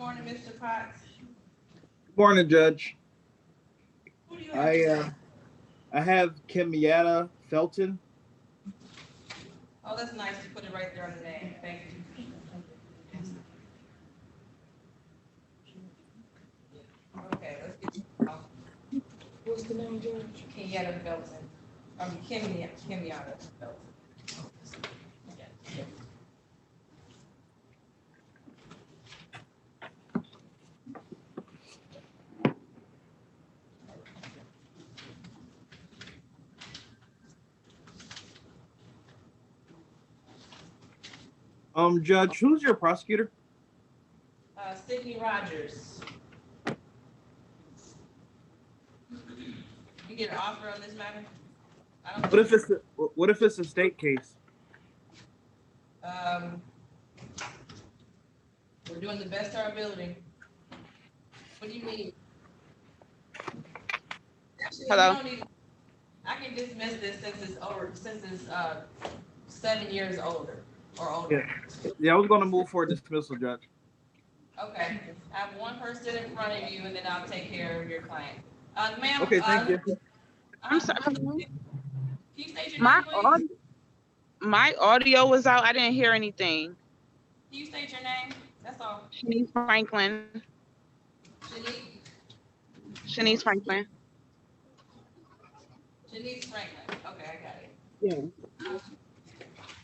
morning, Mr. Potts. Good morning, Judge. Who do you have today? I have Kimiata Felton. Oh, that's nice to put it right there on the name. Thank you. Okay, let's get you. What's the name, George? Kenyatta Felton. Kimiata Felton. Judge, who's your prosecutor? Sydney Rogers. You get an offer on this matter? I don't What if it's a state case? We're doing the best of our ability. What do you need? Actually, Hello. You don't need, I can dismiss this since it's 7 years older or older. Yeah, I was going to move for a dismissal, Judge. Okay, I have one person in front of you, and then I'll take care of your client. Ma'am. Okay, thank you. I'm sorry. Can you state your My name, please? my audio was out. I didn't hear anything. Can you state your name? That's all. Shanice Franklin. Shanice? Shanice Franklin. Shanice Franklin. Okay, I got it. Yeah.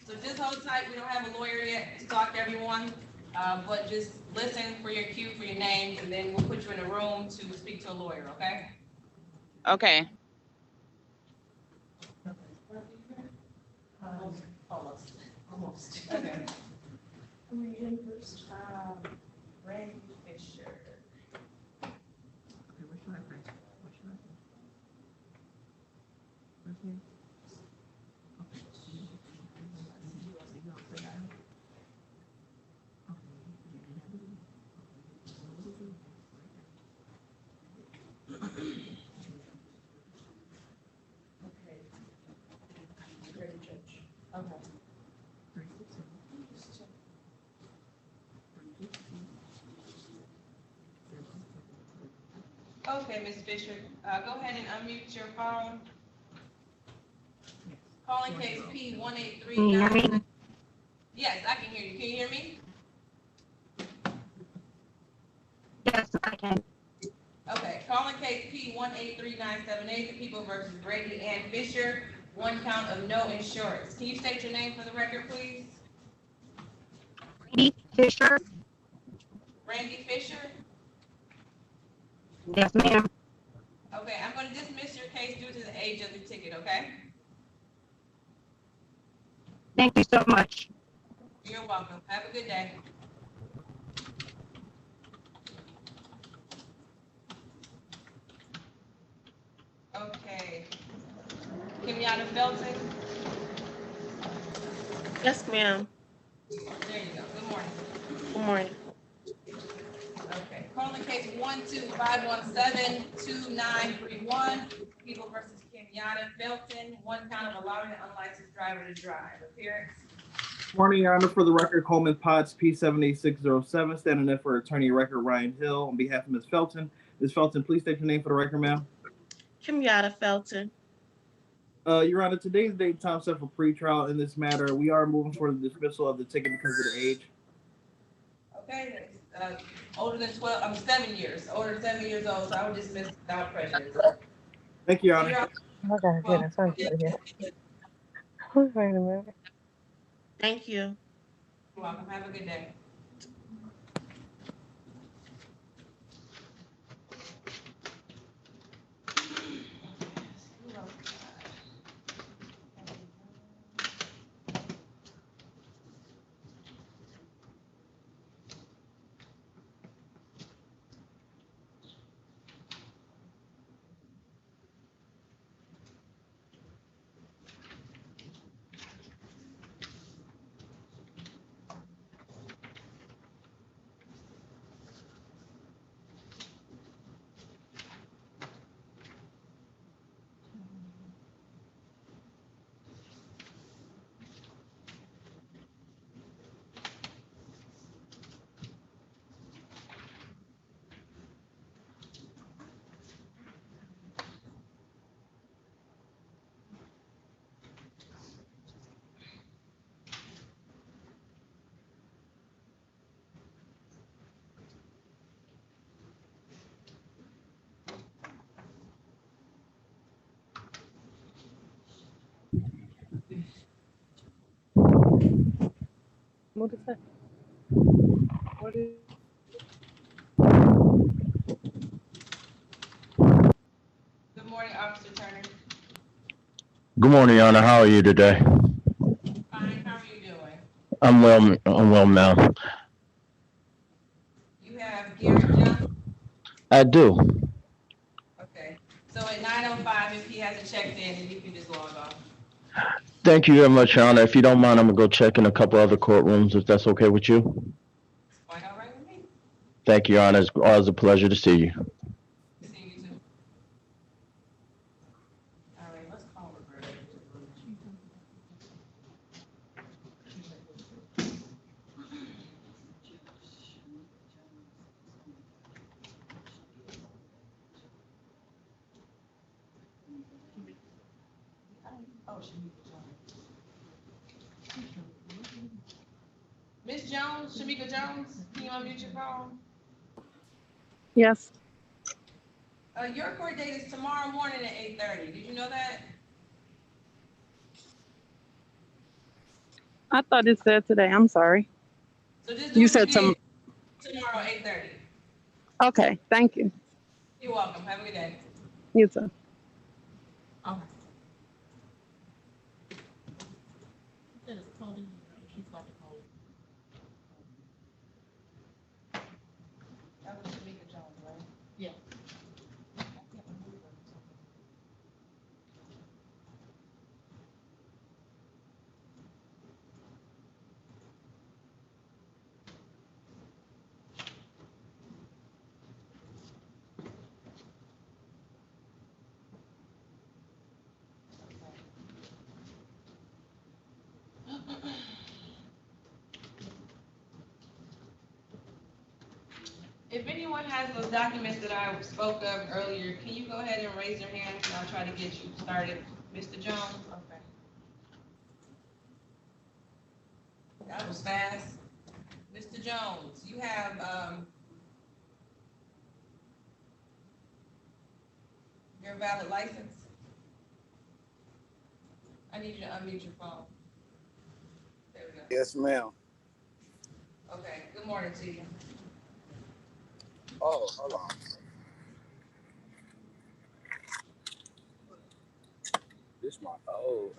So just hold tight. We don't have a lawyer yet to talk to everyone, but just listen for your cue for your name, and then we'll put you in a room to speak to a lawyer, okay? Okay. Almost. Okay. Who are you in first? Randy Fisher. Ready, Judge. Okay. Okay, Ms. Fisher, go ahead and unmute your phone. Calling case P183. Yes, I can hear you. Can you hear me? Yes, I can. Okay, calling case P183978, the people versus Brady and Fisher, one count of no insurance. Can you state your name for the record, please? Brady Fisher? Randy Fisher? Yes, ma'am. Okay, I'm going to dismiss your case due to the age of the ticket, okay? Thank you so much. You're welcome. Have a good day. Okay. Kimiata Felton? Yes, ma'am. There you go. Good morning. Good morning. Okay, calling case 125172931, people versus Kenyatta Felton, one count of allowing an unlicensed driver to drive. Appearance. Morning, Your Honor. For the record, Coleman Potts, P78607, standing in for Attorney Record Ryan Hill on behalf of Ms. Felton. Ms. Felton, please state your name for the record, ma'am. Kimiata Felton. Your Honor, today's date and time set for pretrial in this matter. We are moving for the dismissal of the ticket because of the age. Okay, older than 7 years, older than 7 years old, so I would dismiss without prejudice. Thank you, Your Honor. Oh my goodness, I'm out of here. Wait a minute. Thank you. You're welcome. Have a good day. What is that? What is? Good morning, Officer Turner. Good morning, Your Honor. How are you today? Fine, how are you doing? I'm well, ma'am. You have Garrett Johnson? I do. Okay. So at 9:05, if he hasn't checked in, then you can just log off. Thank you very much, Your Honor. If you don't mind, I'm gonna go check in a couple other courtrooms, if that's okay with you. Quite all right with me. Thank you, Your Honor. It's always a pleasure to see you. See you too. All right, let's call Roberta. Oh, Shamika Jones. Miss Jones, Shamika Jones, can you unmute your phone? Yes. Your court date is tomorrow morning at 8:30. Did you know that? I thought it said today. I'm sorry. So just do You what you said did tomorrow, 8:30. Okay. Thank you. You're welcome. Have a good day. You too. Okay. That was Shamika Jones, right? Yeah. If anyone has those documents that I spoke of earlier, can you go ahead and raise your hand and I'll try to get you started? Mr. Jones? Okay. That was fast. Mr. Jones, you have, your valid license? I need you to unmute your phone. There we go. Yes, ma'am. Okay, good morning to you. Oh, hold on. This my old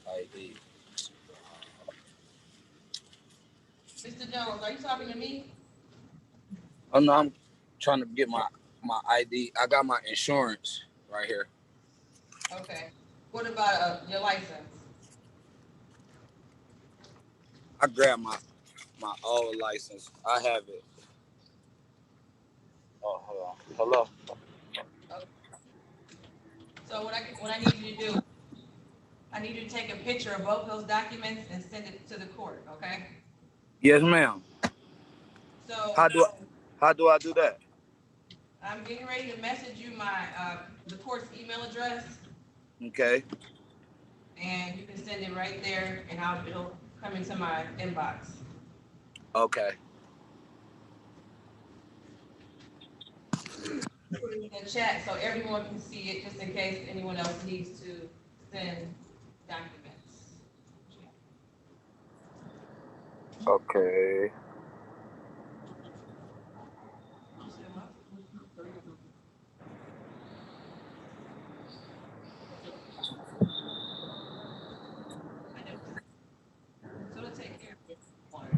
ID. Mr. Jones, are you talking to me? Oh no, I'm trying to get my ID. I got my insurance right here. Okay. What about your license? I grabbed my old license. I have it. Oh, hold on. Hello. Okay. So what I need you to do, I need you to take a picture of both those documents and send it to the court, okay? Yes, ma'am. So How do I do that? I'm getting ready to message you my the court's email address, Okay. and you can send it right there, and it'll come into my inbox. Okay. Put it in the chat so everyone can see it, just in case anyone else needs to send documents. Okay. So to take care of one.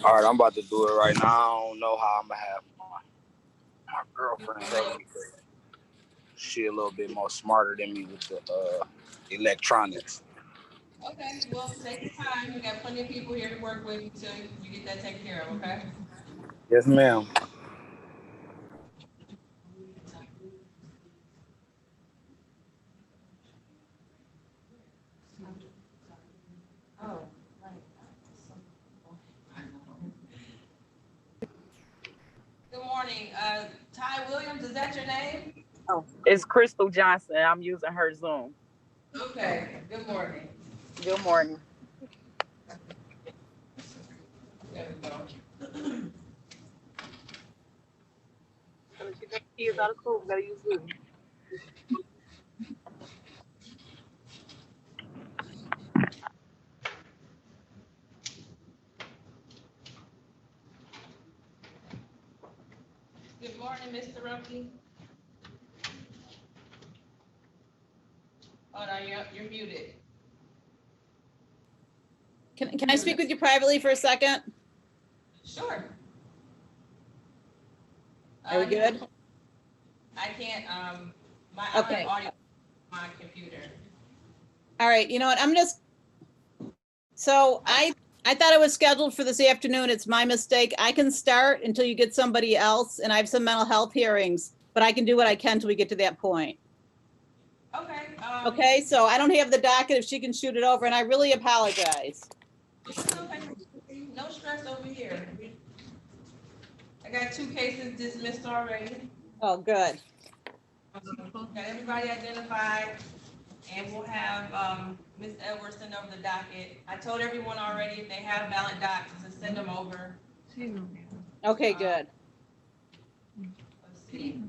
All right, I'm about to do it right now. I don't know how I'm gonna have my girlfriend help me. She a little bit more smarter than me with the electronics. Okay, well, take your time. We got plenty of people here to work with until you get that taken care of, okay? Yes, ma'am. Oh, right. Good morning, Ty Williams, is that your name? Oh, it's Crystal Johnson. I'm using her Zoom. Okay, good morning. Good morning. There we go. Kids out of school, gotta use Zoom. morning, Mr. Rumpke. Oh, no, you're muted. Can I speak with you privately for a second? Sure. Are we good? I can't, I don't Okay. have audio on my computer. All right, you know what, so I thought it was scheduled for this afternoon. It's my mistake. I can start until you get somebody else, and I have some mental health hearings, but I can do what I can till we get to that point. Okay. Okay, so I don't have the docket if she can shoot it over, and I really apologize. Okay. No stress over here. I got 2 cases dismissed already. Oh, good. Got everybody identified, and we'll have, Ms. Edwards send over the docket. I told everyone already, if they have valid docs, to send them over. Okay, good. Let's see.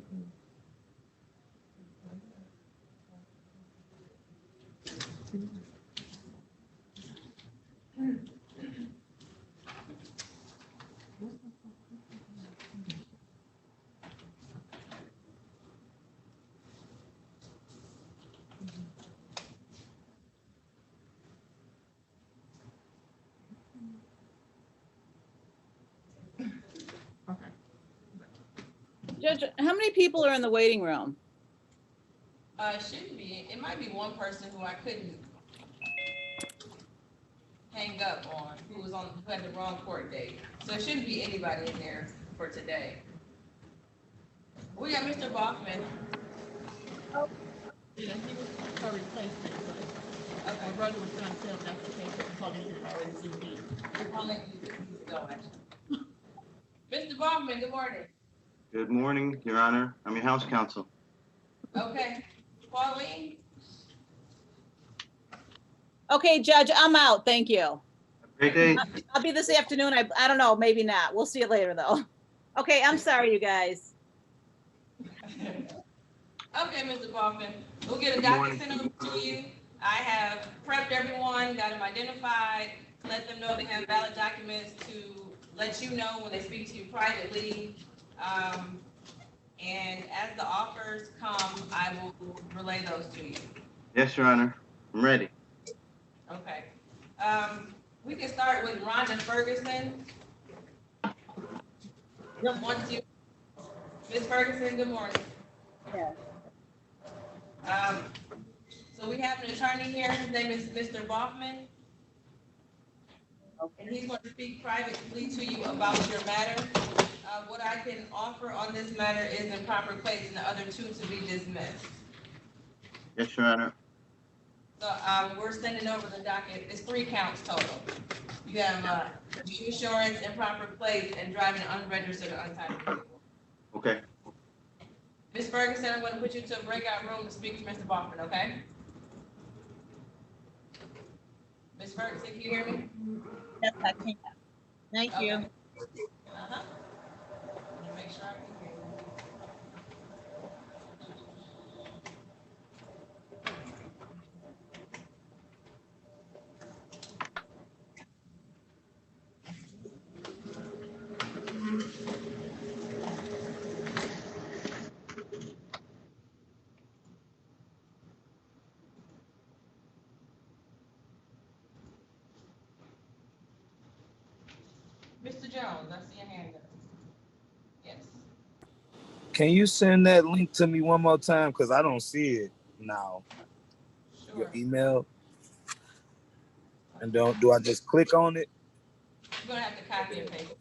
Judge, how many people are in the waiting room? Shouldn't be, it might be one person who I couldn't hang up on, who had the wrong court date. So it shouldn't be anybody in there for today. We got Mr. Bachman. Yeah, he was her replacement, but my brother was trying to tell that's the case, because he had already seen me. I'll let you go, actually. Mr. Bachman, good morning. Good morning, Your Honor. I'm your house counsel. Okay. Pauline? Okay, Judge, I'm out. Thank you. Great day. I'll be this afternoon. I don't know, maybe not. We'll see you later, though. Okay, I'm sorry, you guys. Okay, Mr. Bachman, we'll get a docket sent over to you. I have prepped everyone, got them identified, let them know they have valid documents to let you know when they speak to you privately. And as the offers come, I will relay those to you. Yes, Your Honor. I'm ready. Okay. We can start with Rhonda Ferguson. Ms. Ferguson, good morning. Yeah. So we have an attorney here. His name is Mr. Bachman. And he's going to speak privately to you about your matter. What I can offer on this matter is in proper place and the other 2 to be dismissed. Yes, Your Honor. So we're sending over the docket. It's 3 counts total. You have due insurance in proper place and driving an unregistered or untitled vehicle. Okay. Ms. Ferguson, I'm going to put you to a breakout room to speak to Mr. Bachman, okay? Ms. Ferguson, can you hear me? Yes, I can. Thank you. Okay. Uh-huh. Let me make sure I can hear you. Mr. Jones, I see your hand up. Yes. Can you send that link to me one more time? Because I don't see it now. Sure. Your email. And do I just click on it? You're gonna have to copy and paste.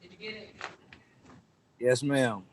Did you get it? Yes, ma'am.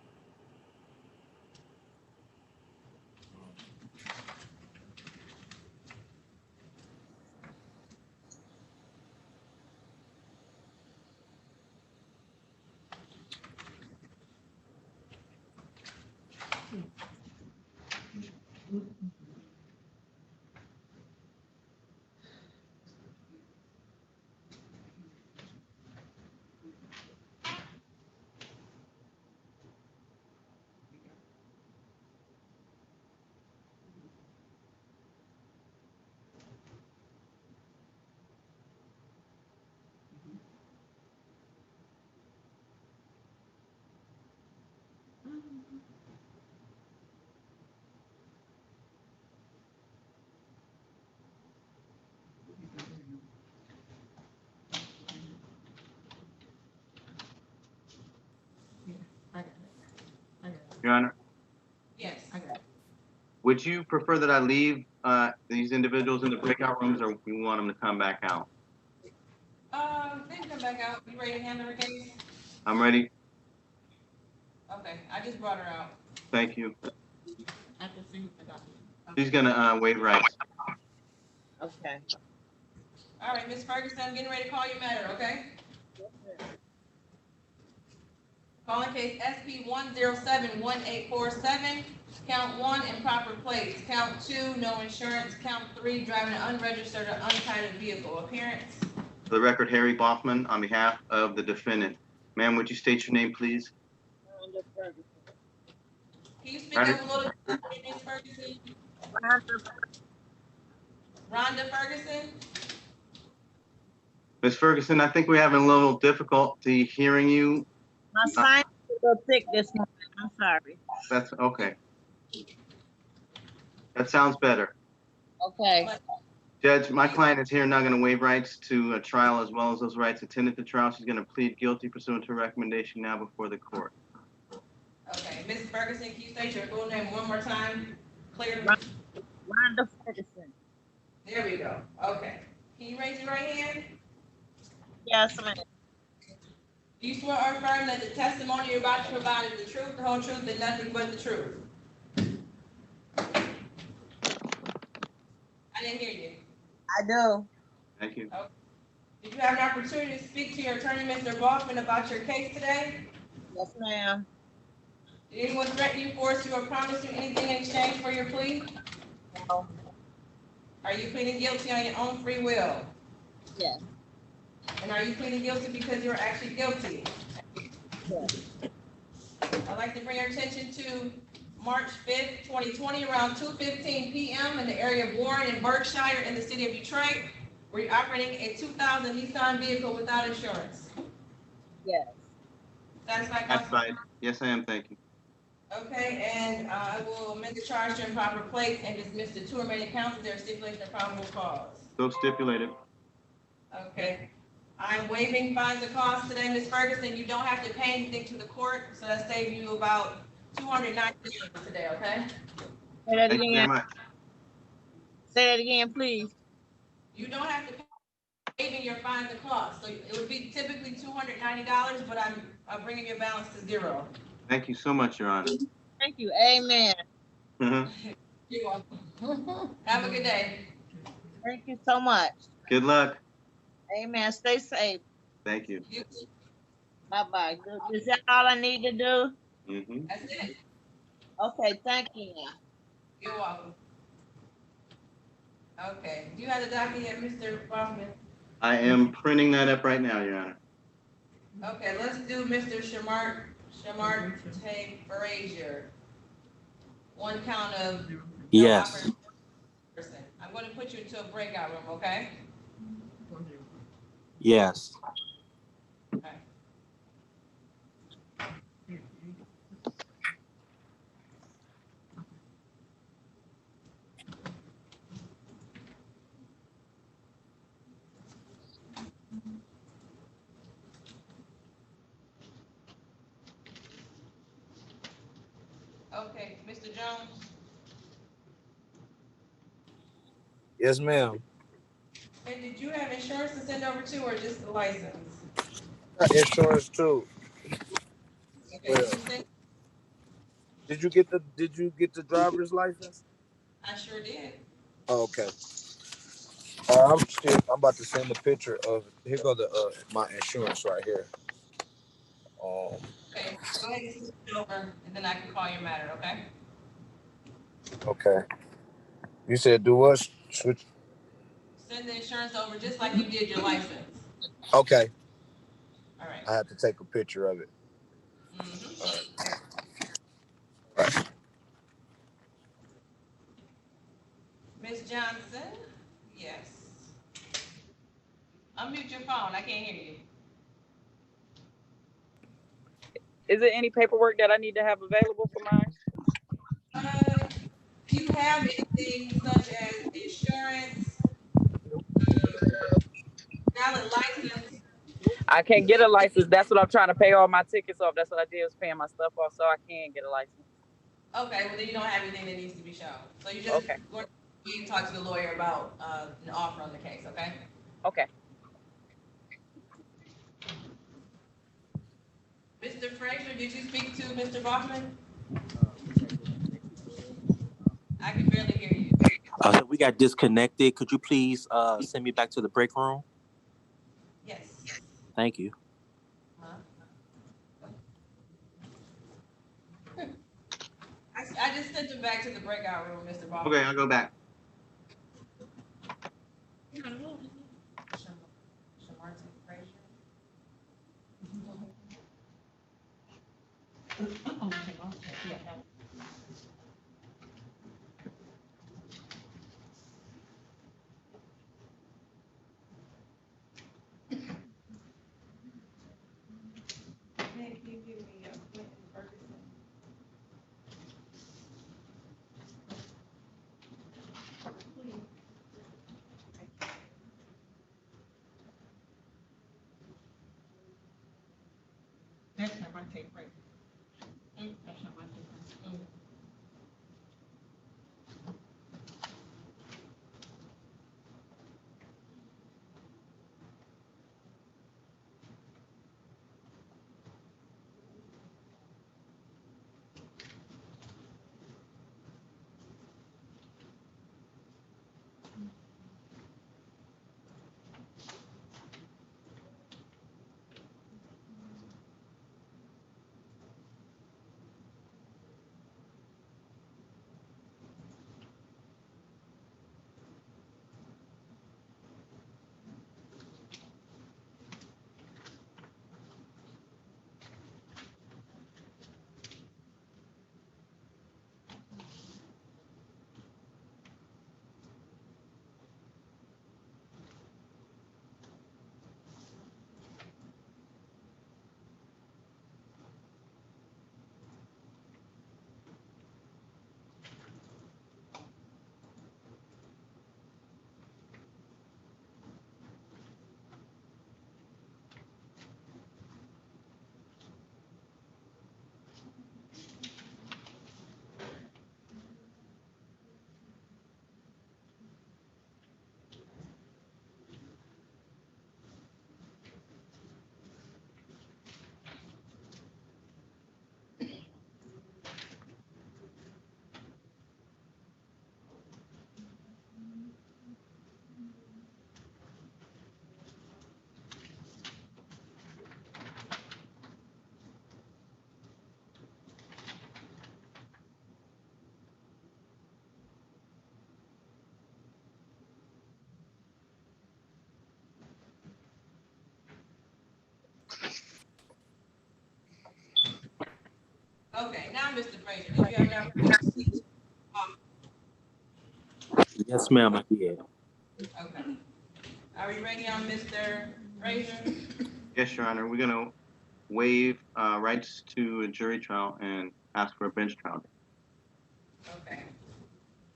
Your Honor, Yes. would you prefer that I leave these individuals in the breakout rooms, or you want them to come back out? They can come back out. You ready to handle her case? I'm ready. Okay, I just brought her out. Thank you. I can see the document. She's gonna waive rights. Okay. All right, Ms. Ferguson, I'm getting ready to call your matter, okay? Calling case SP 1071847, count 1, improper plates, count 2, no insurance, count 3, driving an unregistered or untitled vehicle. Appearance? For the record, Harry Boffman on behalf of the defendant. Ma'am, would you state your name, please? Can you speak up a little bit, Ms. Ferguson? Rhonda Ferguson? Ms. Ferguson, I think we're having a little difficulty hearing you. My sign is a little thick this morning. I'm sorry. That's okay. That sounds better. Okay. Judge, my client is here not going to waive rights to a trial as well as those rights attendant to trial. She's going to plead guilty pursuant to a recommendation now before the court. Okay, Ms. Ferguson, can you state your full name one more time, clearly? Rhonda Ferguson. There we go, okay. Can you raise your right hand? Yes, ma'am. Do you swear or affirm that the testimony you're about to provide is the truth, the whole truth, and nothing but the truth? I didn't hear you. I do. Thank you. Okay. Did you have an opportunity to speak to your attorney, Mr. Boffman, about your case today? Yes, ma'am. Did anyone threaten you, force you, or promise you anything in exchange for your plea? No. Are you pleading guilty on your own free will? Yes. And are you pleading guilty because you're actually guilty? Yes. I'd like to bring your attention to March 5th, 2020, around 2:15 p.m. in the area of Warren and Berkshire in the city of Detroit, where you're operating a 2000 Nissan vehicle without insurance. Yes. Satisfied, That's counsel? fine. Yes, I am. Thank you. Okay, and I will amend the charge to improper plates and dismiss the 2 remaining counts if there are stipulations of probable cause. So stipulated. Okay. I'm waiving fines and costs today, Ms. Ferguson. You don't have to pay anything to the court, so that saves you about $290 today, okay? Say that Thank you very again. much. Say that again, please. You don't have to pay waiving your fines and costs. So it would be typically $290, but I'm bringing your balance to 0. Thank you so much, Your Honor. Thank you. Amen. Mhm. You're welcome. Have a good day. Thank you so much. Good luck. Amen. Stay safe. Thank you. Bye-bye. Is that all I need to do? Mm-hmm. That's it. Okay, thank you. You're welcome. Okay. Do you have the document yet, Mr. Boffman? I am printing that up right now, Your Honor. Okay, let's do Mr. Shamar Frazier. 1 count of Yes. person. I'm going to put you into a breakout room, okay? Yes. Okay. Okay, Mr. Jones. Yes, ma'am. And did you have insurance to send over to, or just the license? Insurance too. Okay, Well, you sent, did you get the driver's license? I sure did. Oh, okay. I'm about to send a picture of here go the my insurance right here. Okay, go ahead and send it over, and then I can call your matter, okay? Okay. You said do what? Switch. Send the insurance over just like you did your license. Okay. All right. I have to take a picture of it. Mm-hmm. All right. Ms. Johnson, yes. Unmute your phone, I can't hear you. Is there any paperwork that I need to have available for mine? Do you have anything such as insurance, valid license? I can't get a license. That's what I'm trying to pay all my tickets off. That's what I did, was paying my stuff off, so I can get a license. Okay, well, then you don't have anything that needs to be shown. So you just Okay. going to talk to the lawyer about an offer on the case, okay? Okay. Mr. Frazier, did you speak to Mr. Bachman? I can barely hear you. We got disconnected. Could you please send me back to the break room? Yes. Thank you. I just sent him back to the breakout room, Mr. Bachman. Okay, I'll go back. That's not my take, right? That's not my take. Okay, now, Mr. Frazier, did you have an opportunity to speak? Yes, ma'am, I did. Okay. Are we ready on Mr. Frazier? Yes, Your Honor. We're gonna waive rights to a jury trial and ask for a bench trial. Okay.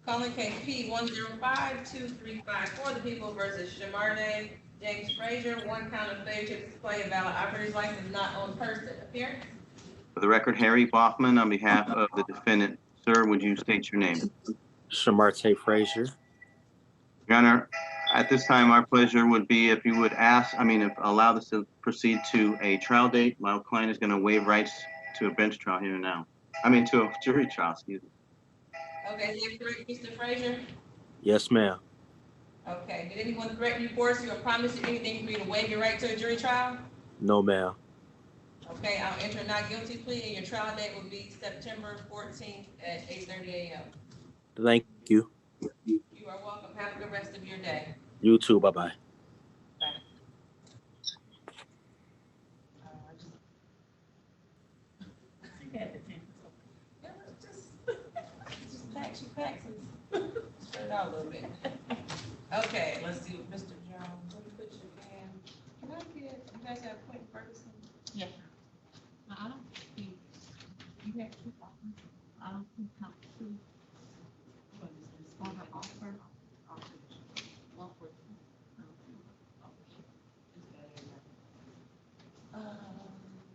Calling case P 1052354, the people versus Shamarde James Frazier, one count of failure to display a valid operator's license not on person. Appearance? For the record, Harry Bachman on behalf of the defendant. Sir, would you state your name? Shamarte Frazier. Your Honor, at this time, our pleasure would be if you would allow this to proceed to a trial date. My client is gonna waive rights to a bench trial here and now. To a jury trial, excuse me. Okay, is that correct, Mr. Frazier? Yes, ma'am. Okay, did anyone threaten you, force you, or promise you anything for you to waive your right to a jury trial? No, ma'am. Okay, I'll enter a not guilty plea, and your trial date will be September 14th at 8:30 a.m. Thank you. You are welcome. Have a good rest of your day. You too. Bye-bye. Bye. Yeah, just packs and spread it out a little bit. Okay, let's do Mr. Jones. Let me put you in. Can I get, you guys have Quentin Ferguson? Yes. I don't see, you have two offers. I don't see count two. What is this, for the offer? One for two.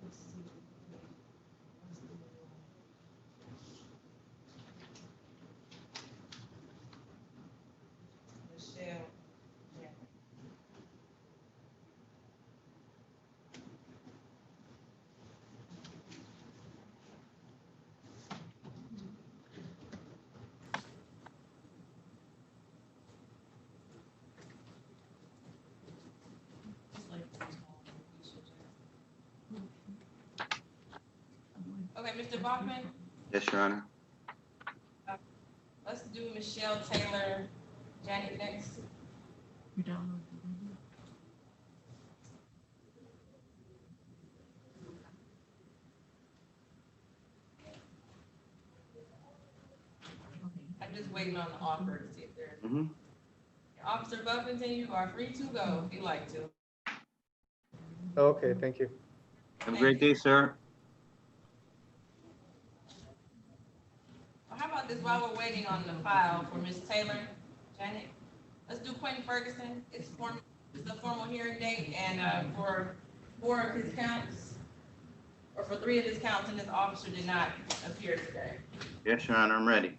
Let's see. Mr. Bachman, Yes, Your Honor. let's do Michelle Taylor, Janet next. You don't know. I'm just waiting on the offer to see if they're. Mhm. Officer Buffington, you are free to go if you'd like to. Okay, thank you. Have a great day, sir. Well, how about this while we're waiting on the file for Ms. Taylor, Janet? Let's do Quentin Ferguson. It's a formal hearing date, and for 4 of his counts, or for 3 of his counts, and this officer did not appear today. Yes, Your Honor, I'm ready.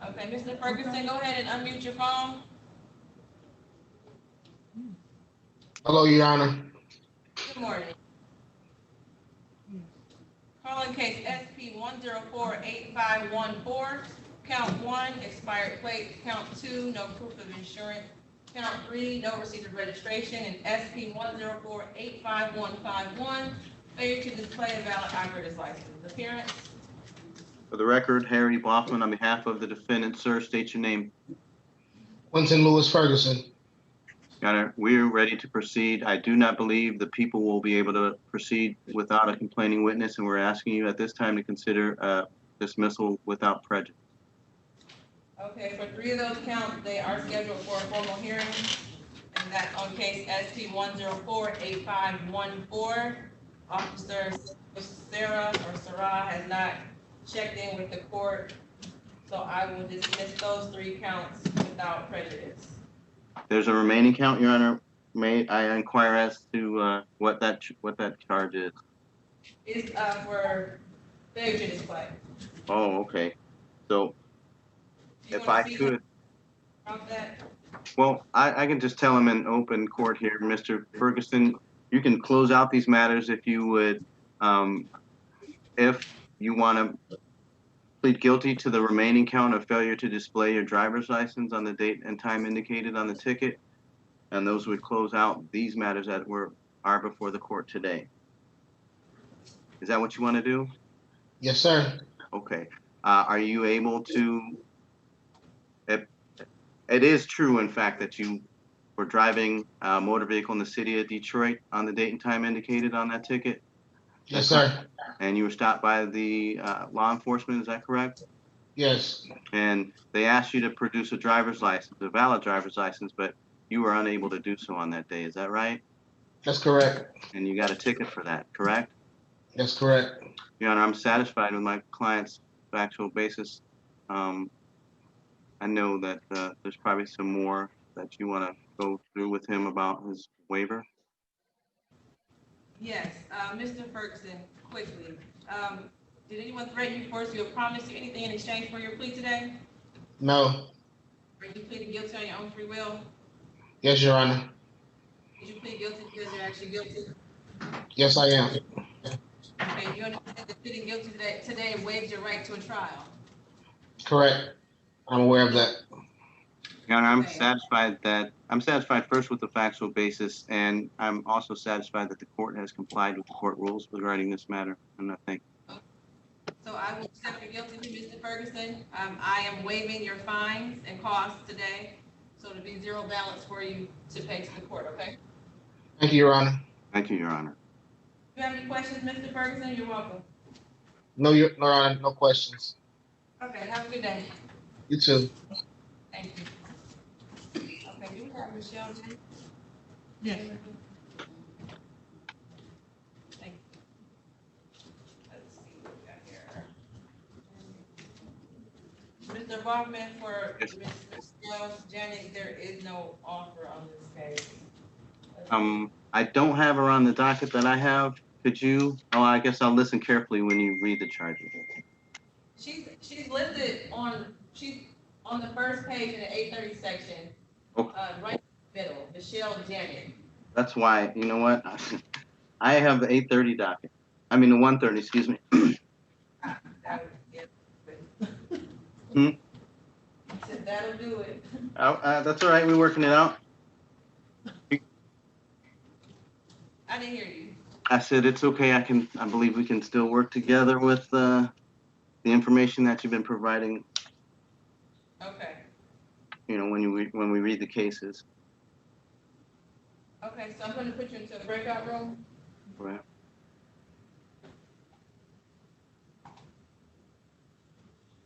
Okay, Mr. Ferguson, go ahead and unmute your phone. Hello, Your Honor. Good morning. Calling case SP 1048514, count 1, expired plate, count 2, no proof of insurance, count 3, no receipt of registration, and SP 1048551, failure to display a valid operator's license. Appearance? For the record, Harry Bloffman, on behalf of the defendant, sir, state your name. Quentin Lewis Ferguson. Your Honor, we're ready to proceed. I do not believe the people will be able to proceed without a complaining witness, and we're asking you at this time to consider dismissal without prejudice. Okay, for 3 of those counts, they are scheduled for a formal hearing, and that on case SP 1048514, Officer Sarah has not checked in with the court, so I will dismiss those 3 counts without prejudice. There's a remaining count, Your Honor. May I inquire as to what that charge is? It's for failure to display. Oh, okay. So if I could, well, I can just tell him in open court here, Mr. Ferguson, you can close out these matters if you would. If you want to plead guilty to the remaining count of failure to display your driver's license on the date and time indicated on the ticket, and those would close out these matters that are before the court today. Is that what you want to do? Yes, sir. Okay. Are you able to, it is true, in fact, that you were driving a motor vehicle in the city of Detroit on the date and time indicated on that ticket? Yes, sir. And you were stopped by the law enforcement, is that correct? Yes. And they asked you to produce a driver's license, a valid driver's license, but you were unable to do so on that day, is that right? That's correct. And you got a ticket for that, correct? That's correct. Your Honor, I'm satisfied with my client's factual basis. I know that there's probably some more that you want to go through with him about his waiver. Yes, Mr. Ferguson, quickly. Did anyone threaten you, force you, or promise you anything in exchange for your plea today? No. Are you pleading guilty on your own free will? Yes, Your Honor. Did you plead guilty because you're actually guilty? Yes, I am. Okay, you understand that pleading guilty today waives your right to a trial? Correct. I'm aware of that. Your Honor, I'm satisfied first with the factual basis, and I'm also satisfied that the court has complied with the court rules regarding this matter, and I think. So I will accept your guilty plea, Mr. Ferguson. I am waiving your fines and costs today, so it'll be 0 balance for you to pay to the court, okay? Thank you, Your Honor. Thank you, Your Honor. Do you have any questions, Mr. Ferguson? You're welcome. No, Your Honor, no questions. Okay, have a good day. You too. Thank you. Okay, do we have Michelle? Yes. Thank you. Let's see what we got here. Mr. Bachman, for Ms. Michelle Jennings, there is no offer on this case. I don't have her on the docket that I have. Could you? Oh, I guess I'll listen carefully when you read the charges. She's listed on, she's on the first page in the 830 section, right in the middle, Michelle Janet. That's why, you know what? I have the 830 docket. I mean, the 130, excuse me. That'll do it. That's all right. We're working it out. I didn't hear you. I said, it's okay. I believe we can still work together with, the information that you've been providing, Okay, when we read the cases. okay, so I'm gonna put you into the breakout room. Right.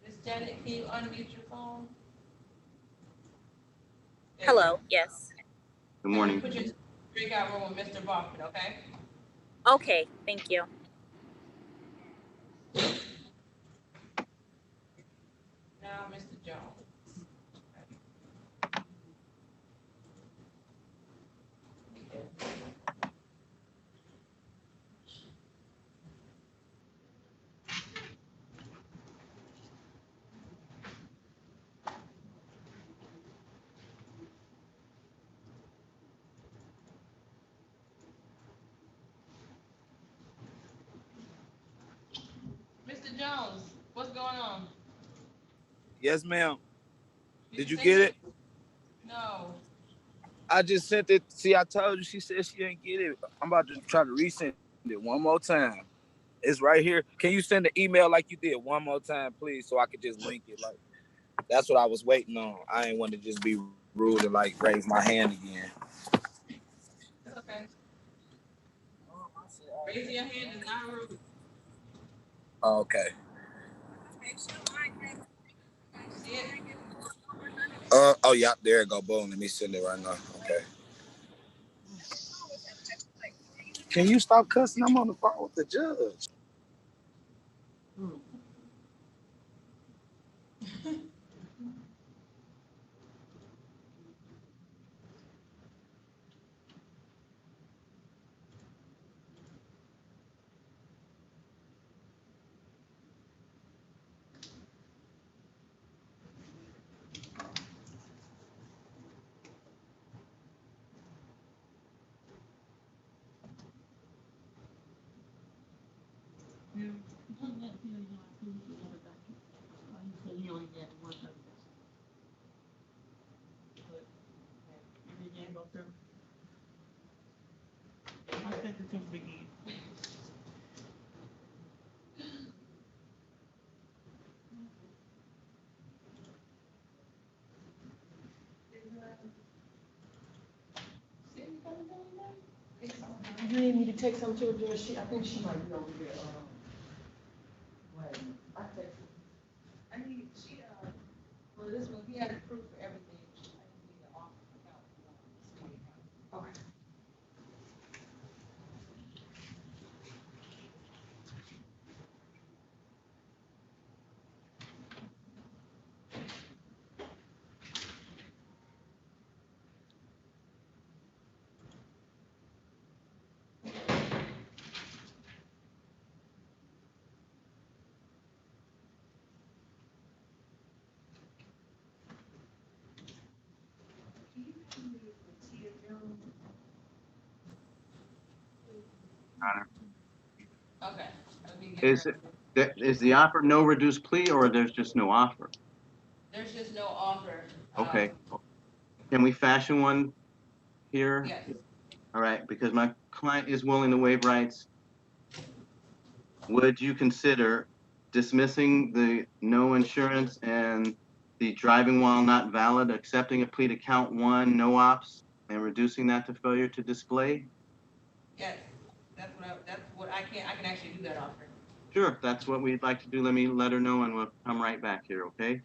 Miss Janet, can you unmute your phone? There you Hello, go. yes. Good I'm gonna morning. put you into the breakout room with Mr. Bachman, okay? Okay, thank you. Now, Mr. Jones. Mr. Jones, what's going on? Yes, ma'am. Did you send get it? No. I just sent it. See, I told you. She said she didn't get it. I'm about to try to resend it one more time. It's right here. Can you send the email like you did one more time, please, so I could just link it? Like that's what I was waiting on. I ain't want to just be rude and like raise my hand again. It's okay. Raising your hand is not rude. Okay. See it? Oh yeah, there it go. Boom. Let me send it right now. Okay. Can you stop cussing? I'm on the phone with the judge. You need me to take some to her, George? I think she might be over there. Wait, I text her. I need, well, this one, he has proof for everything. I just need the office account. Okay. Okay, let me get her. Is the offer no reduced plea or there's just no offer? There's just no offer. Okay. Can we fashion one here? Yes. All right, because my client is willing to waive rights. Would you consider dismissing the no insurance and the driving while not valid, accepting a plea to count one, no ops, and reducing that to failure to display? Yes, that's what I can actually do that offer. Sure, that's what we'd like to do. Let me let her know and we'll come right back here, okay?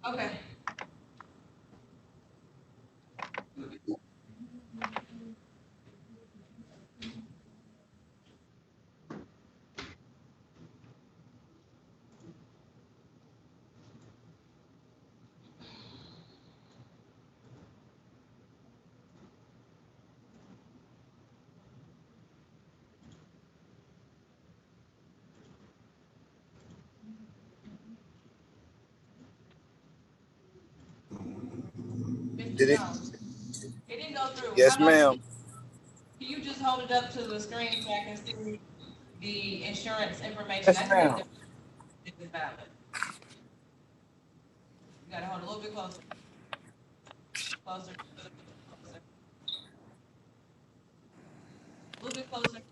Okay. Mr. Did it? Jones, it didn't go through. How Yes, about ma'am. can you just hold it up to the screen so I can see the insurance information? Yes, That's ma'am. what it is valid. You gotta hold it a little bit closer. Closer. Closer. A little bit closer.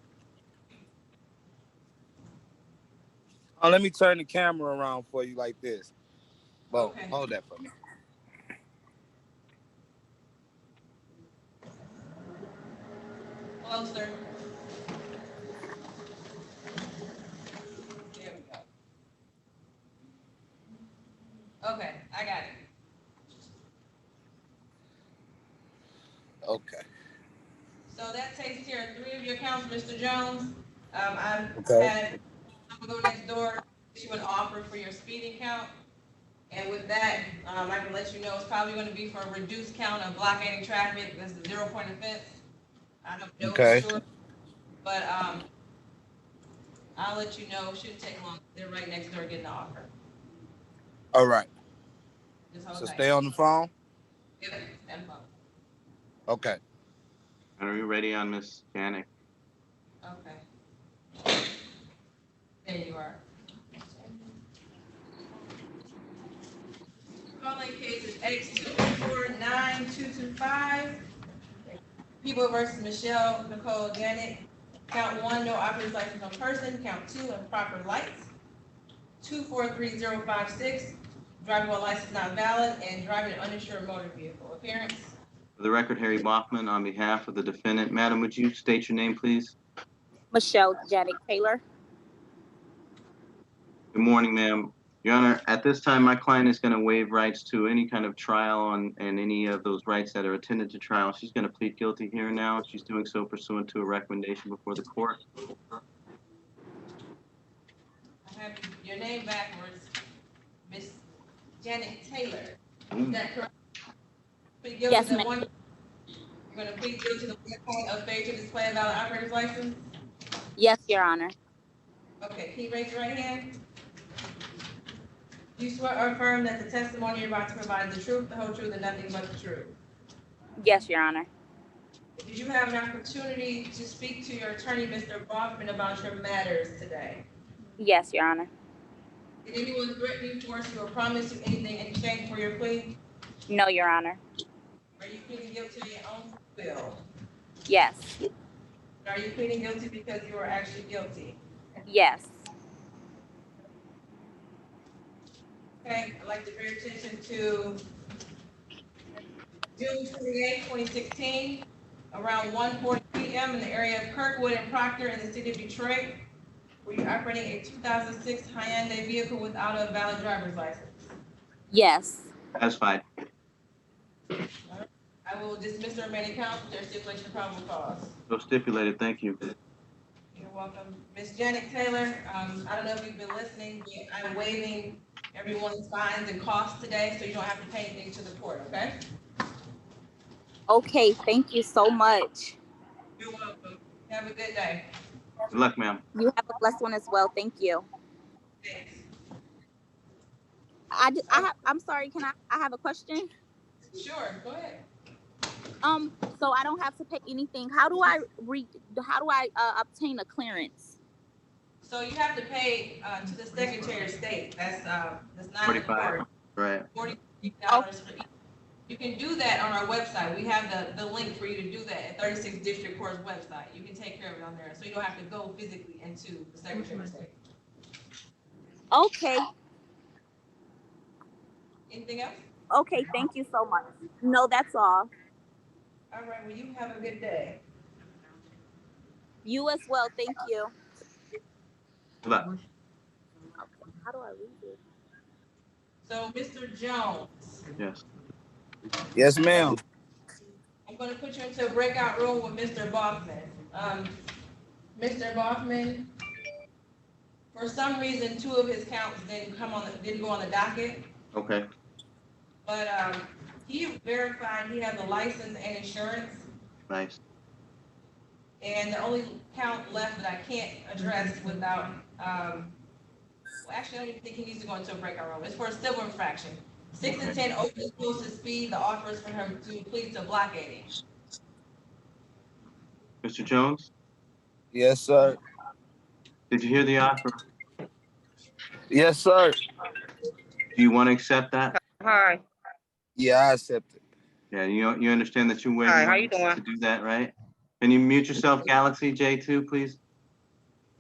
Let me turn the camera around for you like this. Boom. Okay. Hold that for me. Closer. There we go. Okay, I got it. Okay. So that takes care of 3 of your accounts, Mr. Jones. I'm gonna go next door, get you an offer for your speeding count. And with that, I can let you know it's probably gonna be for a reduced count of blockading traffic. That's the 0-point offense. I don't know for sure, but, I'll let you know. Shouldn't take long. They're right next door getting the offer. All right. Just hold So tight. stay on the phone. Yeah, stand phone. Okay. Are we ready on Miss Janik? Okay. There you are. Calling case is X249-225. People versus Michelle Nicole Janet. Count 1, no operator's license on person. Count 2, improper lights. 243056, driving while license not valid, and driving an uninsured motor vehicle. Appearance? For the record, Harry Bachman on behalf of the defendant. Madam, would you state your name, please? Michelle Janet Taylor. Good morning, ma'am. Your Honor, at this time, my client is going to waive rights to any kind of trial and any of those rights that are attendant to trial. She's going to plead guilty here and now. She's doing so pursuant to a recommendation before the court. I have your name backwards. Miss Janet Taylor. Is that correct? Plead guilty Yes, to ma'am. one. You're going to plead guilty to the 1 point of failure to display a valid operator's license? Yes, Your Honor. Okay, can you raise your right hand? Do you swear or affirm that the testimony you're about to provide is the truth, the whole truth, and nothing but the truth? Yes, Your Honor. Did you have an opportunity to speak to your attorney, Mr. Baughman, about your matters today? Yes, Your Honor. Did anyone threaten you, force you, or promise you anything in exchange for your plea? No, Your Honor. Are you pleading guilty to your own will? Yes. Are you pleading guilty because you are actually guilty? Yes. Okay, I'd like to bring attention to June 28, 2016, around 1:40 p.m. in the area of Kirkwood and Proctor in the city of Detroit, were you operating a 2006 Hyundai vehicle without a valid driver's license? Yes. Satisfied. I will dismiss the remaining counts with their stipulation of probable cause. So stipulated. Thank you. You're welcome. Ms. Janet Taylor, I don't know if you've been listening, but I'm waiving everyone's fines and costs today, so you don't have to pay anything to the court, okay? Okay, thank you so much. You're welcome. Have a good day. Good luck, ma'am. You have a blessed one as well. Thank you. Thanks. I'm sorry, I have a question? Sure, go ahead. So I don't have to pay anything. How do I obtain a clearance? So you have to pay to the Secretary of State. That's not in the 45. court. Right. $40 for each. You can do that on our website. We have the link for you to do that at 36th District Court's website. You can take care of it on there, so you don't have to go physically into the Secretary of State. Okay. Anything else? Okay, thank you so much. No, that's all. All right, well, you have a good day. You as well, thank you. Good luck. Okay, how do I read it? So, Mr. Jones, Yes. Yes, ma'am. I'm going to put you into a breakout room with Mr. Baughman. Mr. Baughman, for some reason, 2 of his counts didn't go on the docket. Okay. But he verified he has a license and insurance, Nice. and the only count left that I can't address without, well, actually, I don't even think he needs to go into a breakout room. It's for a civil infraction. 6 and 10 over explosive speed. The offer is for him to plead to blockading. Mr. Jones, Yes, sir. did you hear the offer? Yes, sir. Do you want to accept that? Hi. Yeah, I accept it. Yeah, you understand that you waive Hi, how you rights doing? to do that, right? Can you mute yourself, Galaxy J2, please?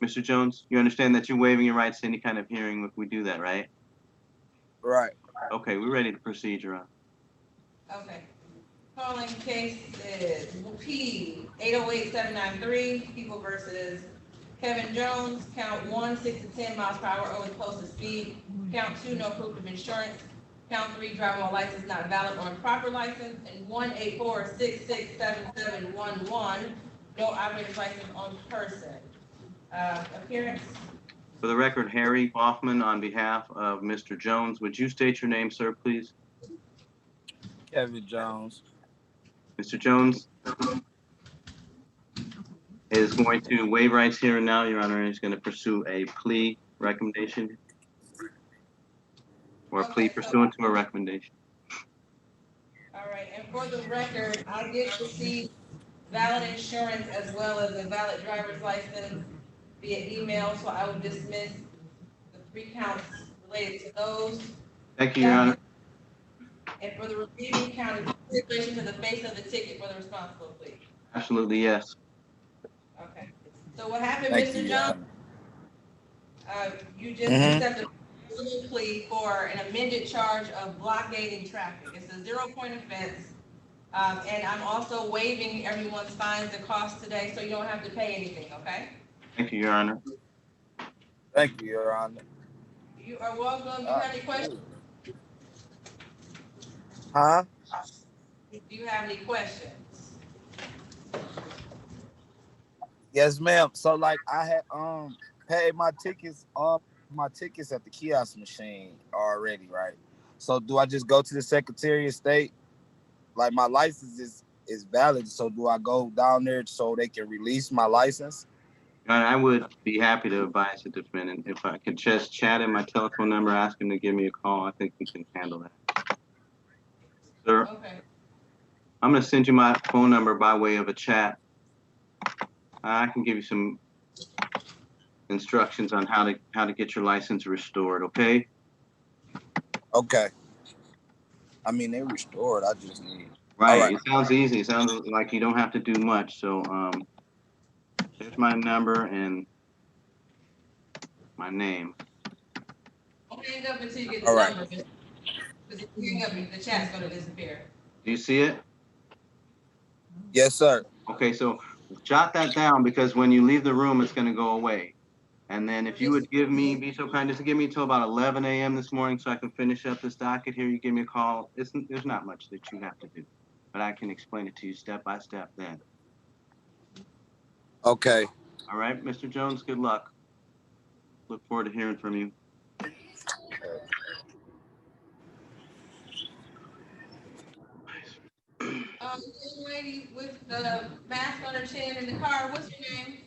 Mr. Jones, you understand that you're waiving your rights to any kind of hearing if we do that, right? Right. Okay, we're ready to proceed, Your Honor. Okay. Calling case is P 808793, People versus Kevin Jones. Count 1, 6 to 10 miles per hour over the posted speed. Count 2, no proof of insurance. Count 3, driving while license not valid or improper license. And 184667711, no operator's license on person. Appearance. For the record, Harry Hoffman on behalf of Mr. Jones. Would you state your name, sir, please? Kevin Jones. Mr. Jones is going to waive rights here and now, Your Honor, and he's going to pursue a plea recommendation or a plea pursuant to a recommendation. All right, and for the record, I did receive valid insurance as well as a valid driver's license via email, so I will dismiss the 3 counts related to those. Thank you, Your Honor. And for the receiving count, is stipulation to the face of the ticket for the responsible plea. Absolutely, yes. Okay. So what happened, Thank Mr. you, Jones? You just Mhm. accepted a plea for an amended charge of blockading traffic. It's a 0-point offense. And I'm also waiving everyone's fines and costs today, so you don't have to pay anything, okay? Thank you, Your Honor. Thank you, Your Honor. You are welcome. Do you have any questions? Huh? Do you have any questions? Yes, ma'am. So like I had paid my tickets at the kiosk machine already, right? So do I just go to the Secretary of State? Like my license is valid, so do I go down there so they can release my license? Your Honor, I would be happy to advise the defendant. If I could just chat in my telephone number, ask him to give me a call, I think we can handle that. Sir, Okay. I'm going to send you my phone number by way of a chat. I can give you some instructions on how to get your license restored, okay? Okay. I mean, they restored. I just need. Right. All right. It sounds easy. It sounds like you don't have to do much. So there's my number and my name. Don't hang up until you get the All right. number, because if you hang up, the chat's gonna disappear. Do you see it? Yes, sir. Okay, so jot that down because when you leave the room, it's going to go away. And then if you would be so kind as to give me until about 11 a.m. this morning so I can finish up this docket here, you give me a call. There's not much that you have to do, but I can explain it to you step by step then. Okay. All right, Mr. Jones, good luck. Look forward to hearing from you. Young lady with the mask on her chin in the car, what's your name?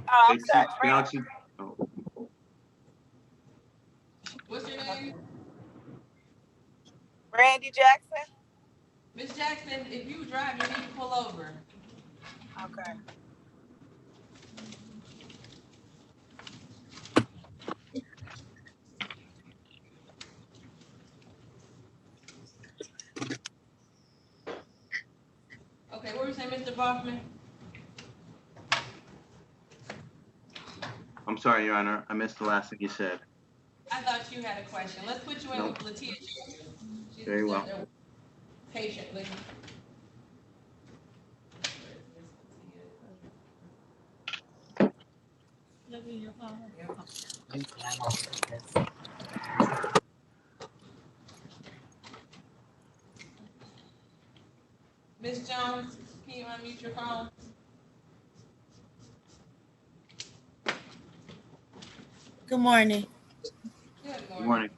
Oh, I'm sorry. Galaxy. What's your name? Randy Jackson? Miss Jackson, if you drive, you need to pull over. Okay. Okay, what were you saying, Mr. Baughman? I'm sorry, Your Honor. I missed the last thing you said. I thought you had a question. Let's put you in No. with Latia Jones. She's Very well. there patiently. Miss Jones, can you unmute your phone? Good morning. Good Good morning.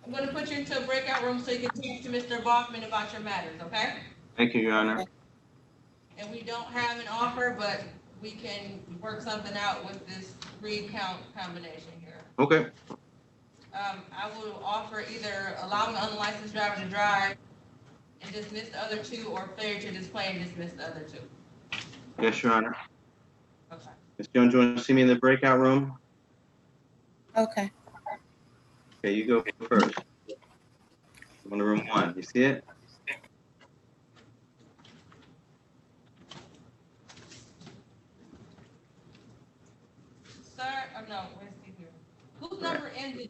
I'm gonna put you into a breakout room so you can talk to Mr. Baughman about your matters, okay? Thank you, Your Honor. And we don't have an offer, but we can work something out with this 3-count combination here. Okay. I will offer either allowing an unlicensed driver to drive and dismiss the other 2, or failure to display and dismiss the other 2. Yes, Your Honor. Okay. Ms. Jones, you want to see me in the breakout room? Okay. Okay, you go first. I'm in room 1. You see it? or no, let's see here. Whose number ends in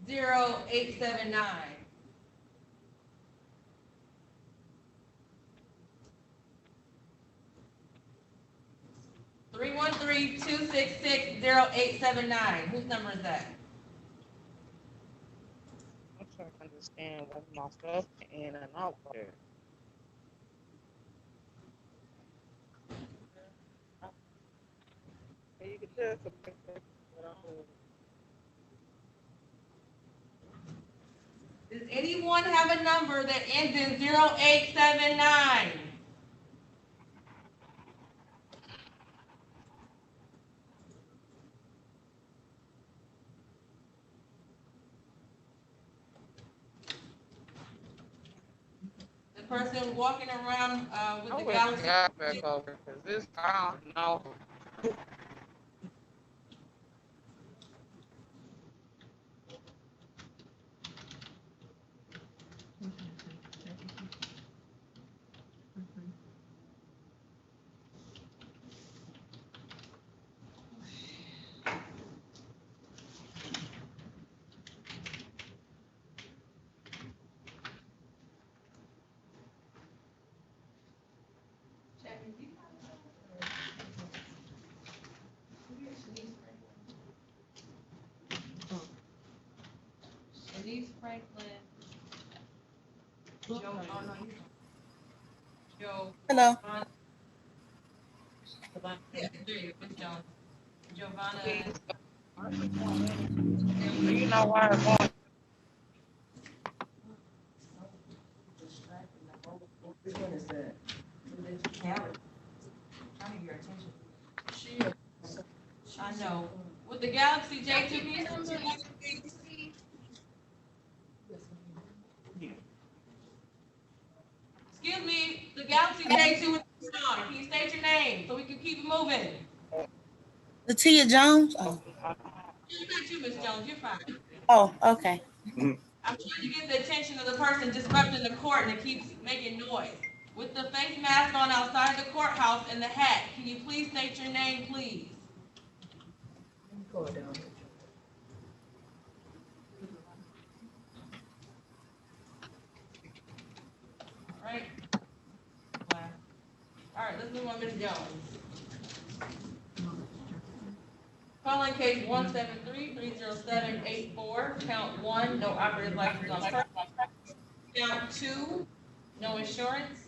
60879? Three one three 266 0879. Whose number is that? I'm trying to understand what my stuff in and out there. You can tell something. Does anyone have a number that ends in 0879? The person walking around with the galaxy. Back over because this I don't know. Denise Franklin. Joe. Oh no, you don't. Joe. Hello. Yeah, there you go, Miss Jones. Giovanna. You know why I'm going. Which one is that? Trying to get your attention. I know. With the Galaxy J2, can you tell me the Excuse me, the Galaxy J2 with the song. Can you state your name so we can keep it moving? Latia Jones? Oh. Not you, Miss Jones. You're fine. Oh, okay. I'm trying to get the attention of the person disrupting the court and it keeps making noise. With the face mask on outside the courthouse and the hat, can you please state your name, please? Go down. All right. All right, let's move on, Ms. Jones. Calling case 173-30784, count 1, no operative license on purpose. Count 2, no insurance.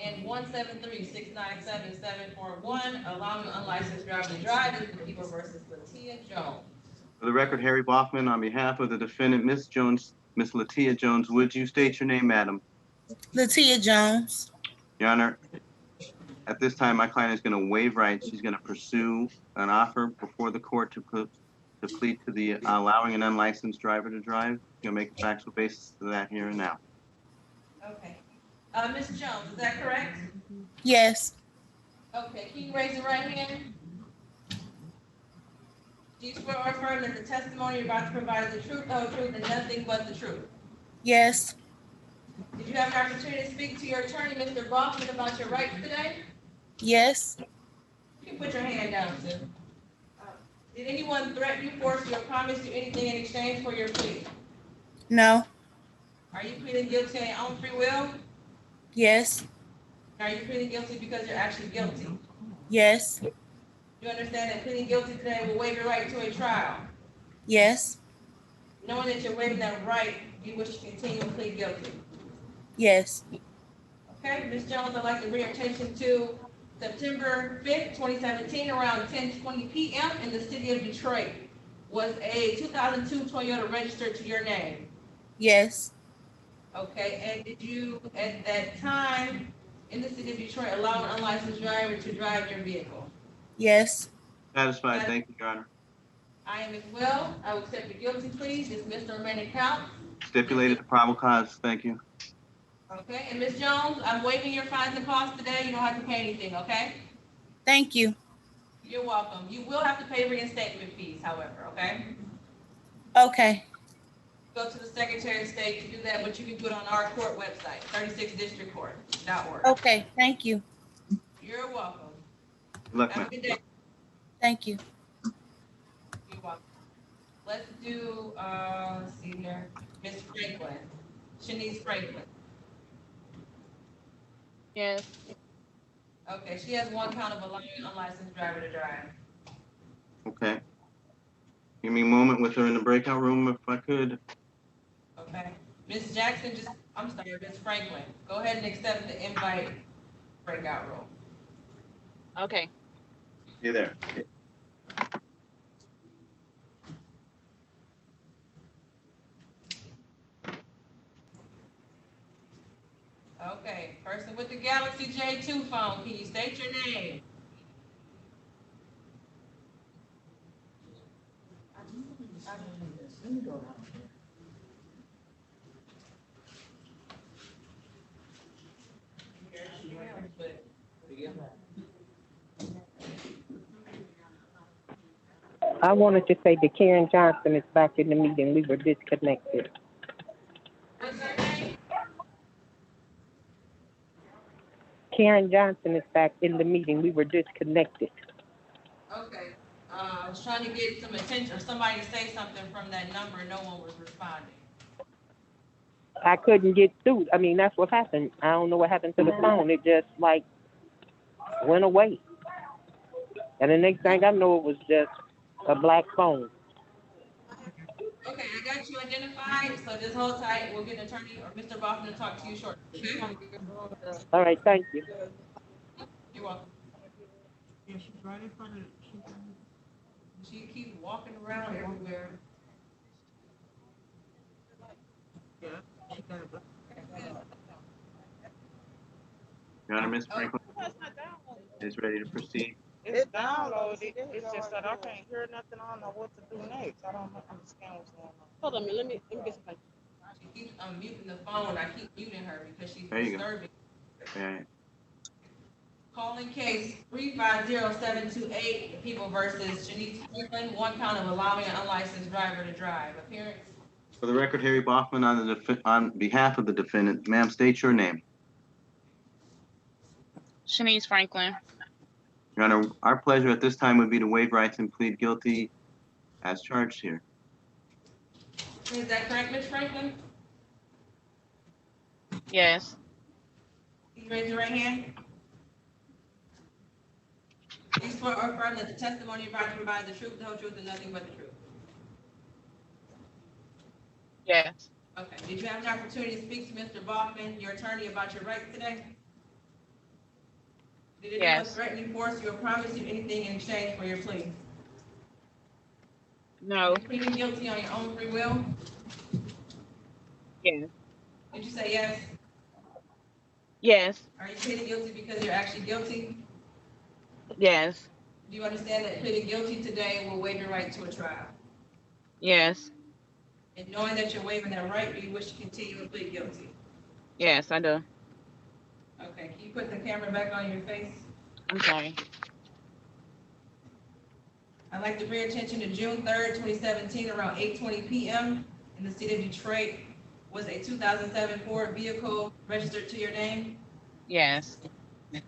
And 173-697-741, allowing unlicensed driver to drive is the people versus Latia Jones. For the record, Harry Boffman, on behalf of the defendant, Miss Jones, Miss Latia Jones, would you state your name, madam? Latia Jones. Your Honor, at this time, my client is going to waive rights. She's going to pursue an offer before the court to plead to the allowing an unlicensed driver to drive. You'll make a factual basis to that here and now. Okay. Ms. Jones, is that correct? Yes. Okay, can you raise your right hand? Do you swear or affirm that the testimony you're about to provide is the truth, whole truth, and nothing but the truth? Yes. Did you have an opportunity to speak to your attorney, Mr. Boffman, about your rights today? Yes. You can put your hand down, sir. Did anyone threaten you, force you, or promise you anything in exchange for your plea? No. Are you pleading guilty on your own free will? Yes. Are you pleading guilty because you're actually guilty? Yes. You understand that pleading guilty today will waive your right to a trial? Yes. Knowing that you're waiving that right, you wish to continue to plead guilty? Yes. Okay, Ms. Jones, I'd like to bring your attention to September 5th, 2017, around 10:20 p.m. in the city of Detroit. Was a 2002 Toyota registered to your name? Yes. Okay, and did you, at that time, in the city of Detroit, allow an unlicensed driver to drive your vehicle? Yes. Satisfied. Thank you, Your Honor. I am as well. I will accept your guilty plea. Dismiss the remaining counts. Stipulated to probable cause. Thank you. Okay, and Ms. Jones, I'm waiving your fines and costs today. You don't have to pay anything, okay? Thank you. You're welcome. You will have to pay reinstatement fees, however, okay? Okay. Go to the Secretary of State to do that, but you can do it on our court website, 36districtcourt.org. Okay. Thank you. You're welcome. Good luck, Have ma'am. a good day. Thank you. You're welcome. Let's do, let's see here, Ms. Franklin, Shanice Franklin. Yes. Okay, she has one count of allowing unlicensed driver to drive. Okay. Give me a moment with her in the breakout room if I could. Okay, Ms. Jackson, I'm sorry, Ms. Franklin, go ahead and accept the invite breakout room. Okay. You there? Okay, person with the Galaxy J2 phone, can you state your name? I wanted to say that Karen Johnson is back in the meeting. We were disconnected. What's her name? Karen Johnson is back in the meeting. We were disconnected. Okay, I was trying to get some attention, or somebody to say something from that number, no one was responding. I couldn't get through. I mean, that's what happened. I don't know what happened to the phone. It just like went away. And the next thing I know, it was just a black phone. Okay, I got you identified, so just hold tight, we'll get an attorney or Mr. Baughman to talk to you shortly, okay? All right, thank you. You're welcome. Yeah, she's right in front of it. She keeps walking around everywhere. Yeah, she got it. Your Honor, Ms. Franklin is ready to proceed. It's downloaded. It's just that I can't hear nothing. I don't know what to do next. I don't understand what's going on. Hold on, let me get something. She keeps unmuting the phone. I keep muting her because she's There you go. disturbing. Okay. Calling case 350728, People versus Shanice Franklin, one count of allowing an unlicensed driver to drive. Appearance? For the record, Harry Bachman on behalf of the defendant. Ma'am, state your name. Shanice Franklin. Your Honor, our pleasure at this time would be to waive rights and plead guilty as charged here. Is that correct, Ms. Franklin? Yes. Can you raise your right hand? You swear or affirm that the testimony you're about to provide the truth, the whole truth, and nothing but the truth? Yes. Okay. Did you have an opportunity to speak to Mr. Baughman, your attorney, about your rights today? Did anyone Yes. threaten you, force you, or promise you anything in exchange for your plea? No. Are you pleading guilty on your own free will? Yes. Did you say yes? Yes. Are you pleading guilty because you're actually guilty? Yes. Do you understand that pleading guilty today will waive your right to a trial? Yes. And knowing that you're waiving that right, do you wish to continue to plead guilty? Yes, I do. Okay, can you put the camera back on your face? I'm sorry. I'd like to bring your attention to June 3rd, 2017, around 8:20 p.m. in the city of Detroit. Was a 2007 Ford vehicle registered to your name? Yes. And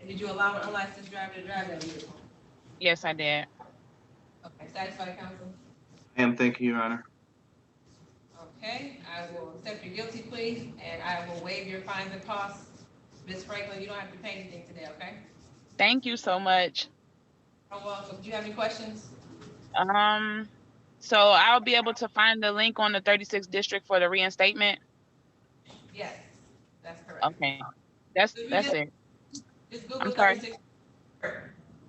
did you allow an unlicensed driver to drive that vehicle? Yes, I did. Okay, satisfied, counsel? I am, thank you, Your Honor. Okay, I will accept your guilty plea, and I will waive your fines and costs. Ms. Franklin, you don't have to pay anything today, okay? Thank you so much. You're welcome. Do you have any questions? So I'll be able to find the link on the 36th district for the reinstatement. Yes, that's correct. Okay. That's just, it. Just Google I'm sorry. 36.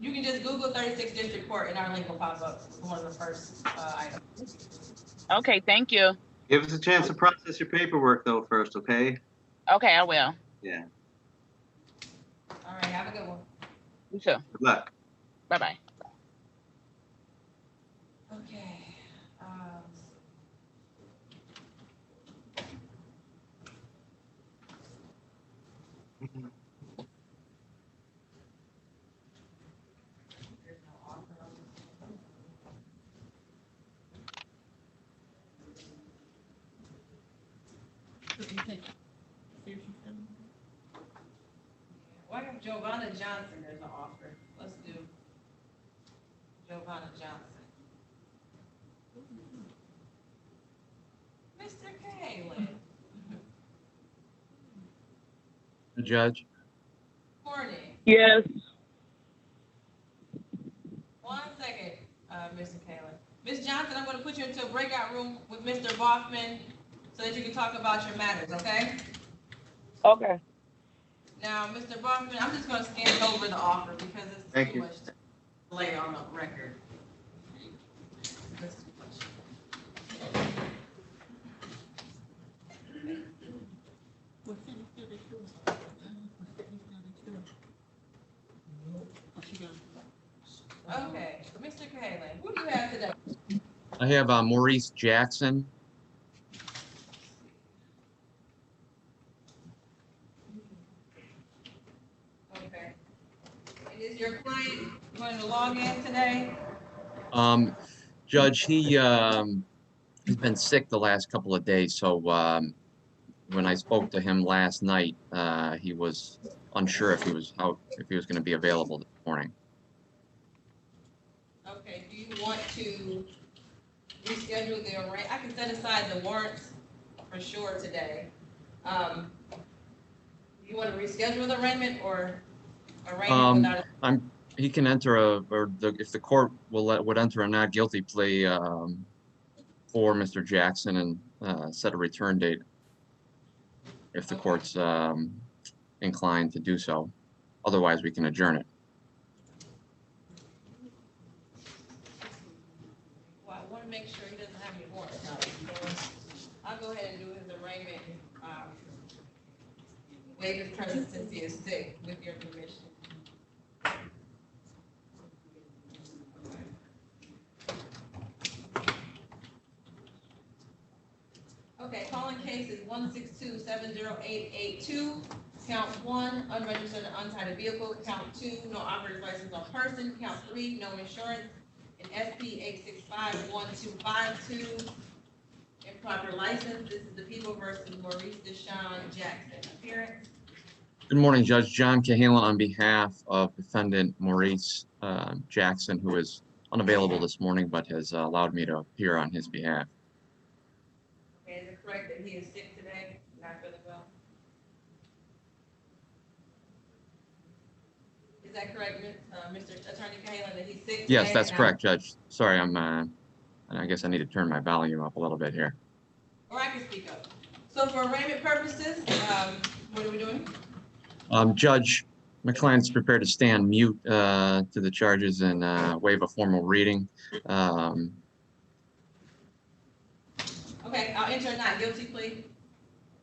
You can just Google 36 District Court and our link will pop up. It's one of the first items. Okay, thank you. Give us a chance to process your paperwork though first, okay? Okay, I will. Yeah. All right, have a good one. You too. Good luck. Bye-bye. Okay. Why have Giovanna Johnson as an offer? Let's do Giovanna Johnson. Judge. Courtney, Yes. 1 second, Mr. Kalen. Ms. Johnson, I'm gonna put you into a breakout room with Mr. Boffman so that you can talk about your matters, okay? Okay. Now, Mr. Boffman, I'm just gonna scan over the offer because it's Thank too you. much to lay on the record. That's too much. Okay, Mr. Kalen, who do you have today? I have Maurice Jackson. Okay. And is your client going to log in today? Judge, he's been sick the last couple of days, so when I spoke to him last night, he was unsure if he was going to be available this morning. Okay, do you want to reschedule the array? I can set aside the warrants for sure today. You want to reschedule the arraignment or arraignment without? He can enter if the court would enter a not guilty plea for Mr. Jackson and set a return date if the court's inclined to do so. Otherwise, we can adjourn it. Well, I want to make sure he doesn't have any warrants out. So I'll go ahead and do his arraignment. Waive his presence since he is sick, with your permission. Okay, calling case is 162-70882. Count 1, unregistered and untitled vehicle. Count 2, no operator's license on person. Count 3, no insurance. And SP 865-1252. Improper license. This is the People versus Maurice Deshawn Jackson. Appearance. Good morning, Judge. John Cahalan on behalf of defendant Maurice Jackson, who is unavailable this morning but has allowed me to appear on his behalf. Okay, is it correct that he is sick today? Not feeling well? Is that correct, Mr. Attorney Cahalan, that he's sick today? Yes, that's correct, Judge. Sorry, I guess I need to turn my volume up a little bit here. Or I can speak up. So for arraignment purposes, what are we doing? Judge, my client's prepared to stand mute to the charges and waive a formal reading. Okay, I'll enter a not guilty plea.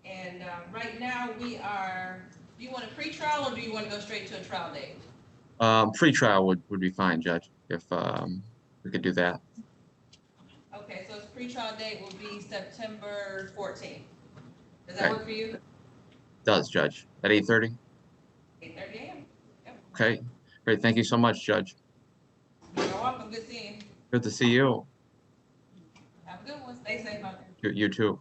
And right now we are, do you want a pretrial or do you want to go straight to a trial date? Pre-trial would be fine, Judge, if we could do that. Okay, so his pretrial date will be September 14th. Does that work for you? Does, Judge. At 8:30? 8:30 a.m. Yep. Okay, great. Thank you so much, Judge. You're welcome. Good seeing you. Good to see you. Have a good one. Stay safe out there. You too.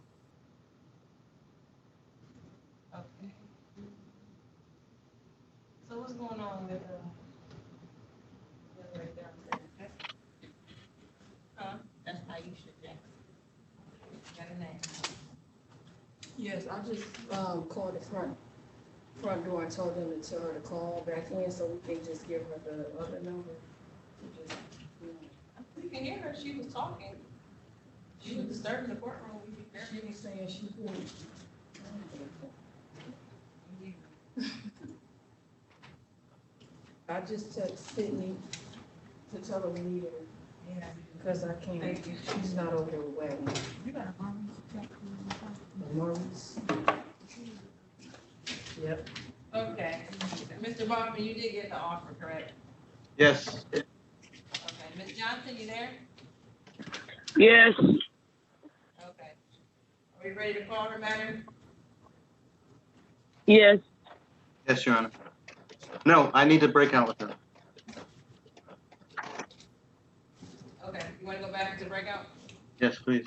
Okay. So what's going on with That's Aisha Jackson. got a name? Yes, I just called the front door and told them to tell her to call back in so we can just give her the other number. You can hear her. She was talking. She was disturbing the courtroom. She was saying she couldn't. I just text Sydney to tell her we needed her. Yeah. Because I can't, she's not over there with Wagner. You got a Maurice. Yep. Okay. Mr. Bachman, you did get the offer, correct? Yes. Okay. Ms. Johnson, you there? Yes. Okay. Are we ready to call her matter? Yes. Yes, Your Honor. No, I need to break out with her. Okay. You want to go back into breakout? Yes, please.